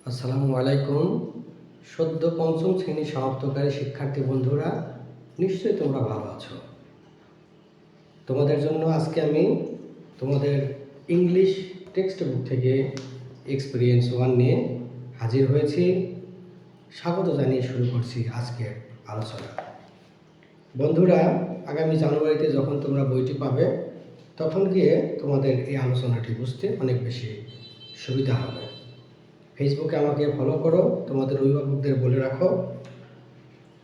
আসসালামু আলাইকুম। সদ্য পঞ্চম শ্রেণী সমাপ্তকারী শিক্ষার্থী বন্ধুরা, নিশ্চয়ই তোমরা ভালো আছো। তোমাদের জন্য আজকে আমি তোমাদের ইংলিশ টেক্সট বুক থেকে এক্সপিরিয়েন্স 1 নিয়ে হাজির হয়েছি। স্বাগত জানিয়ে শুরু করছি আজকের আলোচনা। বন্ধুরা, আগামী জানুয়ারিতে যখন তোমরা বইটি পাবে, তখন গিয়ে তোমাদের এই আলোচনাটি বুঝতে অনেক বেশি সুবিধা হবে। ফেসবুকে আমাকে ফলো করো, তোমাদের অভিভাবকদের বলে রাখো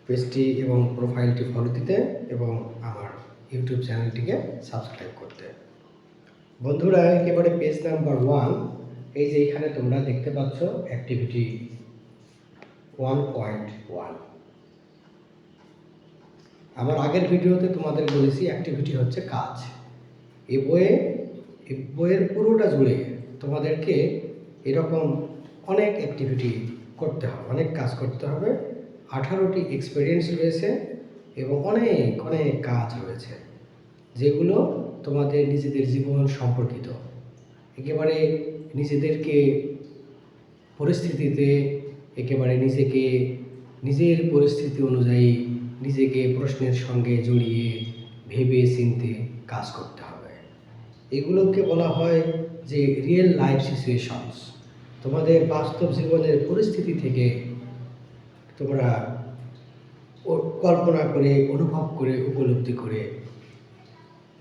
পেজটি এবং প্রোফাইলটি ফলো দিতে এবং আমার ইউটিউব চ্যানেলটিকে সাবস্ক্রাইব করতে। বন্ধুরা, একেবারে পেজ নাম্বার 1, এই যে এখানে তোমরা দেখতে পাচ্ছ অ্যাক্টিভিটি 1.1। আমার আগের ভিডিওতে তোমাদের বলেছি অ্যাক্টিভিটি হচ্ছে কাজ। এই বইয়ের পুরোটা জুড়ে তোমাদেরকে এরকম অনেক অ্যাক্টিভিটি করতে হবে, অনেক কাজ করতে হবে। 18টি এক্সপেরিয়েন্স রয়েছে এবং অনেক অনেক কাজ রয়েছে, যেগুলো তোমাদের নিজেদের জীবন সম্পর্কিত। একেবারে নিজেদেরকে পরিস্থিতিতে একেবারে নিজের পরিস্থিতি অনুযায়ী নিজেকে প্রশ্নের সঙ্গে জড়িয়ে ভেবে চিন্তে কাজ করতে হবে। এগুলোকে বলা হয় যে রিয়েল লাইফ সিচুয়েশনস। তোমাদের বাস্তব জীবনের পরিস্থিতি থেকে তোমরা কল্পনা করে, অনুভব করে, উপলব্ধি করে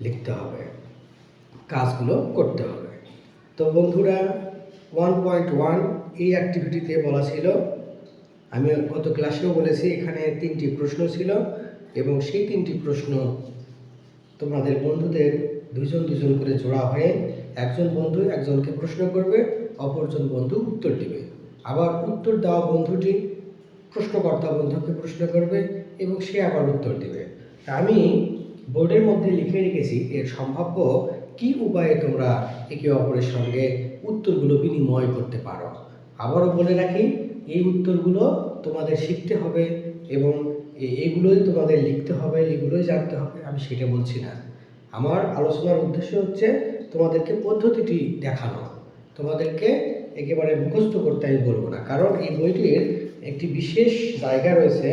লিখতে হবে, কাজগুলো করতে হবে। তো বন্ধুরা, 1.1 এই অ্যাক্টিভিটিতে বলা ছিল, আমি গত ক্লাসেও বলেছি, এখানে 3টি প্রশ্ন ছিল এবং সেই 3টি প্রশ্ন তোমাদের বন্ধুদের দুজন করে জোড়া হয়ে একজন বন্ধু একজনকে প্রশ্ন করবে, অপরজন বন্ধু উত্তর দিবে। আবার উত্তর দেওয়া বন্ধুটি প্রশ্নকর্তা বন্ধুকে প্রশ্ন করবে এবং সে আবার উত্তর দিবে। আমি বোর্ডের মধ্যে লিখে রেখেছি এর সম্ভাব্য কি উপায়ে তোমরা একে অপরের সঙ্গে উত্তরগুলো বিনিময় করতে পারো। আবারও বলে রাখি, এই উত্তরগুলো তোমাদের শিখতে হবে এবং এগুলোই তোমাদের লিখতে হবে, এগুলোই জানতে হবে, আমি সেটা বলছি না। আমার আলোচনার উদ্দেশ্য হচ্ছে তোমাদেরকে পদ্ধতিটি দেখানো, তোমাদেরকে একেবারে মুখস্থ করতে আমি বলবো না। কারণ এই বইটির একটি বিশেষ জায়গা রয়েছে,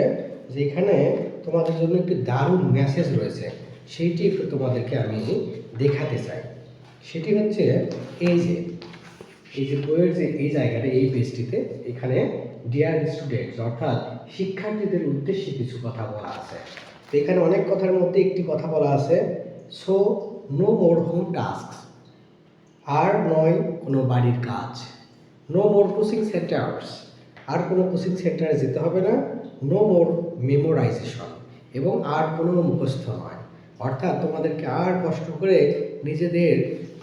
যেখানে তোমাদের জন্য একটি দারুণ মেসেজ রয়েছে, সেইটি একটু তোমাদেরকে আমি দেখাতে চাই। সেটি হচ্ছে এই যে বইয়ের যে এই জায়গাটা, এই পেজটিতে এখানে ডিয়ার স্টুডেন্টস অর্থাৎ শিক্ষার্থীদের উদ্দেশ্যে কিছু কথা বলা আছে। তো এখানে অনেক কথার মধ্যে একটি কথা বলা আছে, so no more home tasks, আর নয় কোনো বাড়ির কাজ। নো মোর কোচিং সেন্টার্স, আর কোনো কোচিং সেন্টারে যেতে হবে না। নো মোর মেমোরাইজেশন, এবং আর কোনো মুখস্থ নয়। অর্থাৎ তোমাদেরকে আর কষ্ট করে নিজেদের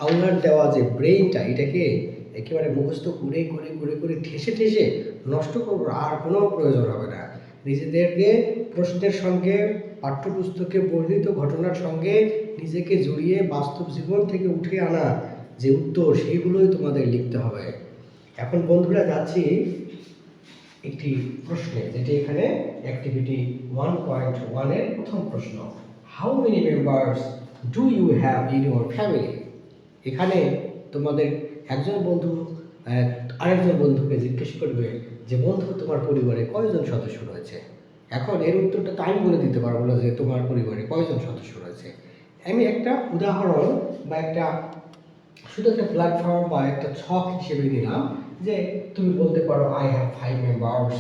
আউলার দেওয়া যে ব্রেইনটা, এটাকে একেবারে মুখস্থ করে ঠেসে নষ্ট করবো, আর কোনো প্রয়োজন হবে না। নিজেদেরকে প্রশ্নের সঙ্গে, পাঠ্যপুস্তকে বর্ণিত ঘটনার সঙ্গে নিজেকে জড়িয়ে বাস্তব জীবন থেকে উঠে আনা যে উত্তর, সেইগুলোই তোমাদের লিখতে হবে। এখন বন্ধুরা, যাচ্ছি একটি প্রশ্নে, যেটি এখানে অ্যাক্টিভিটি 1.1 এর প্রথম প্রশ্ন। How many members do you have in your family? এখানে তোমাদের একজন বন্ধু আরেকজন বন্ধুকে জিজ্ঞেস করবে যে, বন্ধু, তোমার পরিবারে কয়জন সদস্য রয়েছে? এখন এর উত্তরটা তো আমি বলে দিতে পারবো না যে তোমার পরিবারে কয়জন সদস্য রয়েছে। আমি একটা উদাহরণ বা শুধু একটা প্ল্যাটফর্ম বা একটা ছক হিসেবে নিলাম, যে তুমি বলতে পারো, I have 5 members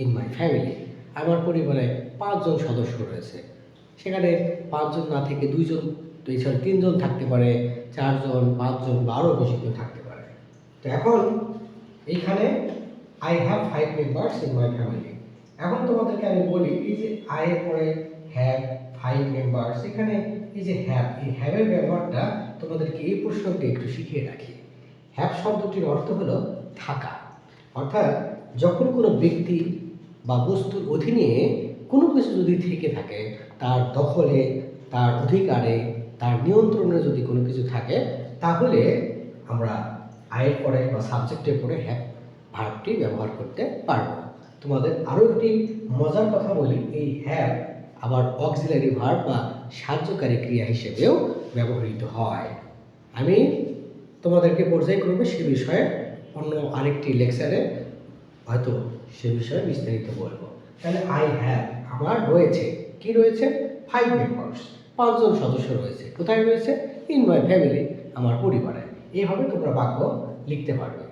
in my family. আমার পরিবারে 5 জন সদস্য রয়েছে। সেখানে 5 জন না থেকে 2 জন, এছাড়া 3 জন থাকতে পারে, 4 জন, 5 জন বা আরও বেশি কেউ থাকতে পারে। তো এখন এইখানে I have 5 members in my family. এখন তোমাদেরকে আমি বলি, এই যে আই এর পরে হ্যাভ 5 মেম্বার্স, এখানে এই যে হ্যাভ, এই হ্যাভের ব্যবহারটা তোমাদেরকে এই প্রসঙ্গে একটু শিখিয়ে রাখি। হ্যাভ শব্দটির অর্থ হলো থাকা। অর্থাৎ যখন কোনো ব্যক্তি বা বস্তুর অধীনে কোনো কিছু যদি থেকে থাকে, তার দখলে, তার অধিকারে, তার নিয়ন্ত্রণে যদি কোনো কিছু থাকে, তাহলে আমরা আয়ের পরে বা সাবজেক্টের পরে হ্যাভ ভার্বটি ব্যবহার করতে পারবো। তোমাদের আরও একটি মজার কথা বলি, এই হ্যাভ আবার অক্সিলারি ভার্ব বা সাহায্যকারী ক্রিয়া হিসেবেও ব্যবহৃত হয়। আমি তোমাদেরকে পর্যায়ক্রমে সে বিষয়ে অন্য আরেকটি লেকচারে হয়তো সে বিষয়ে বিস্তারিত বলবো। তাহলে আই হ্যাভ, আমার রয়েছে, কি রয়েছে? 5 মেম্বার্স, 5জন সদস্য রয়েছে। কোথায় রয়েছে? ইন মাই ফ্যামিলি, আমার পরিবারে। এইভাবে তোমরা বাক্য লিখতে পারবে।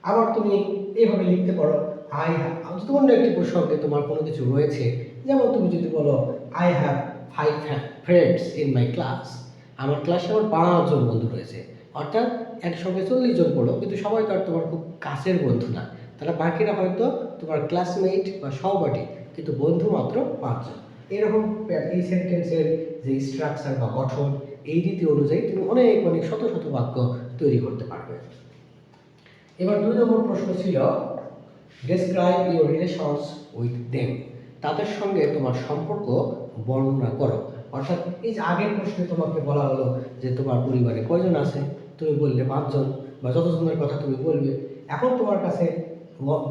আবার তুমি এইভাবে লিখতে পারো, আই হ্যাভ, অন্য একটি প্রসঙ্গে তোমার কোনো কিছু রয়েছে, যেমন তুমি যদি বলো I have 5 friends in my class, আমার ক্লাসে আমার 5জন বন্ধু রয়েছে। অর্থাৎ একসঙ্গে 40 জন পড়ো, কিন্তু সবাই তো আর তোমার খুব কাছের বন্ধু না, তারা বাকিরা হয়তো তোমার ক্লাসমেট বা সহপাঠী, কিন্তু বন্ধু মাত্র 5জন। এরকম এই সেন্টেন্সের যে স্ট্রাকচার বা গঠন, এই রীতি অনুযায়ী তুমি অনেক অনেক শত শত বাক্য তৈরি করতে পারবে। এবার 2 নম্বর প্রশ্ন ছিল describe your relations with them, তাদের সঙ্গে তোমার সম্পর্ক বর্ণনা করো। অর্থাৎ এই যে আগের প্রশ্নে তোমাকে বলা হলো যে তোমার পরিবারে কয়জন আছে, তুমি বললে 5জন বা যতজনের কথা তুমি বলবে। এখন তোমার কাছে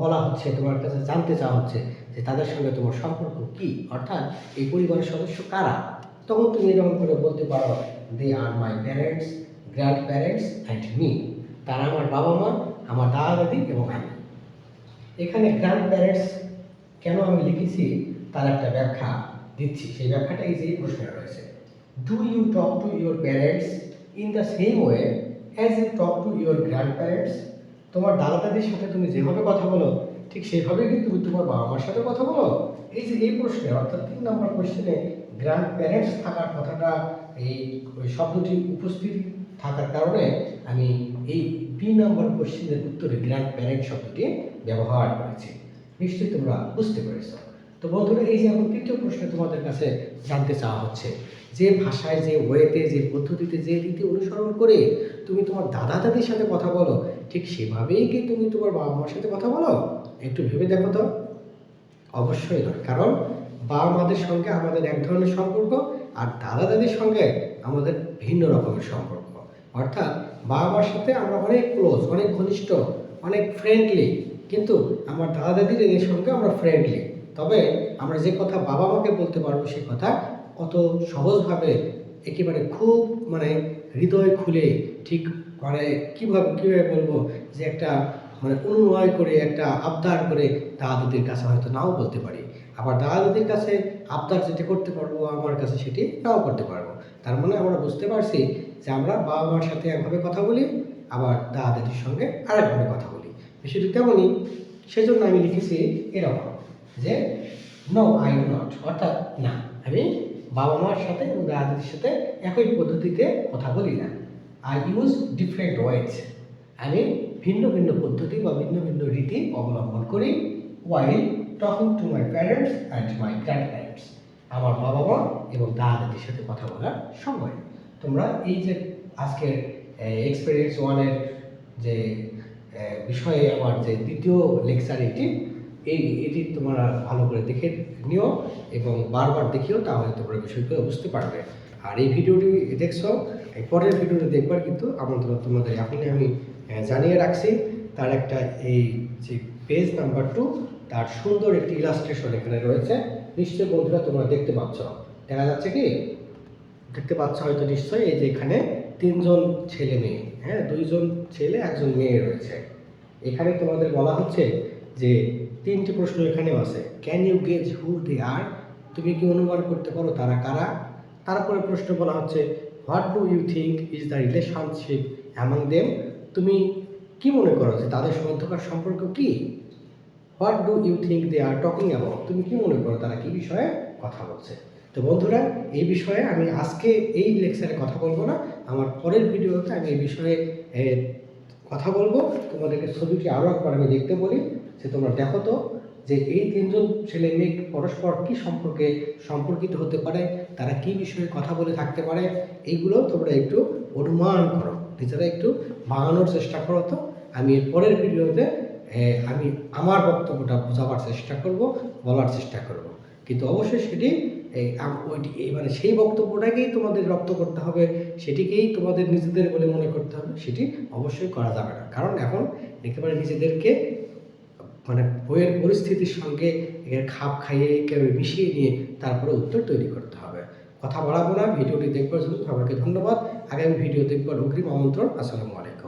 বলা হচ্ছে, তোমার কাছে জানতে চাওয়া হচ্ছে যে তাদের সঙ্গে তোমার সম্পর্ক কি, অর্থাৎ এই পরিবারের সদস্য কারা। তখন তুমি এরকম করে বলতে পারো, they are my parents, grandparents and me, তারা আমার বাবা মা, আমার দাদা দাদি এবং আমি। এখানে গ্র্যান্ড প্যারেন্টস কেন আমি লিখেছি তার একটা ব্যাখ্যা দিচ্ছি। সেই ব্যাখ্যাটা এই যে এই প্রশ্নে রয়েছে, do you talk to your parents in the same way as you talk to your grandparents, তোমার দাদা দাদির সাথে তুমি যেভাবে কথা বলো ঠিক সেইভাবেই কি তুমি তোমার বাবা মার সাথে কথা বলো। এই যে এই প্রশ্নে, অর্থাৎ 3 নম্বর কোশ্চেনে গ্র্যান্ড প্যারেন্টস থাকার কথাটা, এই শব্দটি উপস্থিত থাকার কারণে আমি এই বি নম্বর কোশ্চেনের উত্তরে গ্র্যান্ড প্যারেন্ট শব্দটি ব্যবহার করেছি। নিশ্চয়ই তোমরা বুঝতে পেরেছো। তো বন্ধুরা, এই যে এখন 3য় প্রশ্নে তোমাদের কাছে জানতে চাওয়া হচ্ছে যে ভাষায়, যে ওয়েতে, যে পদ্ধতিতে, যে রীতি অনুসরণ করে তুমি তোমার দাদা দাদির সাথে কথা বলো, ঠিক সেভাবেই কি তুমি তোমার বাবা মার সাথে কথা বলো? একটু ভেবে দেখো তো। অবশ্যই নয়, কারণ বাবা মাদের সঙ্গে আমাদের এক ধরনের সম্পর্ক, আর দাদা দাদির সঙ্গে আমাদের ভিন্ন রকমের সম্পর্ক। অর্থাৎ বাবা মার সাথে আমরা অনেক ক্লোজ, অনেক ঘনিষ্ঠ, অনেক ফ্রেন্ডলি, কিন্তু আমার দাদা দাদির সঙ্গে আমরা ফ্রেন্ডলি। তবে আমরা যে কথা বাবা মাকে বলতে পারবো সে কথা অত সহজভাবে, একেবারে খুব হৃদয় খুলে, ঠিক কীভাবে বলবো, যে একটা অনুনয় করে, একটা আবদার করে দাদা দাদির কাছে হয়তো নাও বলতে পারি। আবার দাদা দাদির কাছে আবদার যেটি করতে পারবো, আমার কাছে সেটি নাও করতে পারবো। তার মানে আমরা বুঝতে পারছি যে আমরা বাবা মার সাথে একভাবে কথা বলি, আবার দাদা দাদির সঙ্গে আরেকভাবে কথা বলি। বিষয়টি তেমনই। সেজন্য আমি লিখেছি এরকম যে নো আই ডু নট, অর্থাৎ না, আমি বাবা মার সাথে এবং দাদা দাদির সাথে একই পদ্ধতিতে কথা বলি না। আই ইউজ ডিফারেন্ট ওয়েজ, আমি ভিন্ন ভিন্ন পদ্ধতি বা ভিন্ন ভিন্ন রীতি অবলম্বন করি। While talking to my parents and my grandparents, আমার বাবা মা এবং দাদা দাদির সাথে কথা বলার সময়। তোমরা এই যে আজকের এক্সপেরিয়েন্স 1-এর যে বিষয়ে আমার যে 2য় লেকচার, এটি তোমরা ভালো করে দেখে নিও এবং বারবার দেখিও, তাহলে তোমরা বিষয়গুলো বুঝতে পারবে। আর এই ভিডিওটি দেখছো, এই পরের ভিডিওটি দেখবার কিন্তু আমন্ত্রণ তোমাদের এখনই আমি জানিয়ে রাখছি। তার একটা এই যে পেজ নাম্বার 2, তার সুন্দর একটি ইলাস্ট্রেশন এখানে রয়েছে। নিশ্চয়ই বন্ধুরা তোমরা দেখতে পাচ্ছ, দেখা যাচ্ছে কি? দেখতে পাচ্ছ হয়তো নিশ্চয়ই। এই যে এখানে 3জন ছেলে মেয়ে, 2জন ছেলে 1জন মেয়ে রয়েছে। এখানে তোমাদের বলা হচ্ছে যে 3টি প্রশ্ন এখানেও আছে। ক্যান ইউ গেজ হু দে আর, তুমি কি অনুমান করতে পারো তারা কারা? তারপরে প্রশ্ন বলা হচ্ছে what do you think is the relationship among them, তুমি কি মনে করো যে তাদের মধ্যকার সম্পর্ক কি? What do you think they are talking about, তুমি কি মনে করো তারা কি বিষয়ে কথা বলছে? তো বন্ধুরা, এই বিষয়ে আমি আজকে এই লেকচারে কথা বলবো না, আমার পরের ভিডিওতে আমি এই বিষয়ে কথা বলবো। তোমাদেরকে ছবিটি আরও একবার আমি দেখতে বলি, যে তোমরা দেখো তো যে এই 3জন ছেলে মেয়ে পরস্পর কী সম্পর্কিত হতে পারে, তারা কী বিষয়ে কথা বলে থাকতে পারে, এইগুলো তোমরা একটু অনুমান করো, নিজেরা একটু বানানোর চেষ্টা করো। তো আমি এর পরের ভিডিওতে আমি আমার বক্তব্যটা বোঝাবার চেষ্টা করব, বলার চেষ্টা করব, কিন্তু অবশ্যই সেটি সেই বক্তব্যটাকেই তোমাদের রপ্ত করতে হবে, সেটিকেই তোমাদের নিজেদের বলে মনে করতে হবে, সেটি অবশ্যই করা যাবে না। কারণ এখন একেবারে নিজেদেরকে বইয়ের পরিস্থিতির সঙ্গে খাপ খাইয়ে একেবারে মিশিয়ে নিয়ে তারপরে উত্তর তৈরি করতে হবে। কথা বাড়াবো না, ভিডিওটি দেখবার জন্য সবাইকে ধন্যবাদ। আগামী ভিডিও দেখবার অগ্রিম আমন্ত্রণ। আসসালামু আলাইকুম।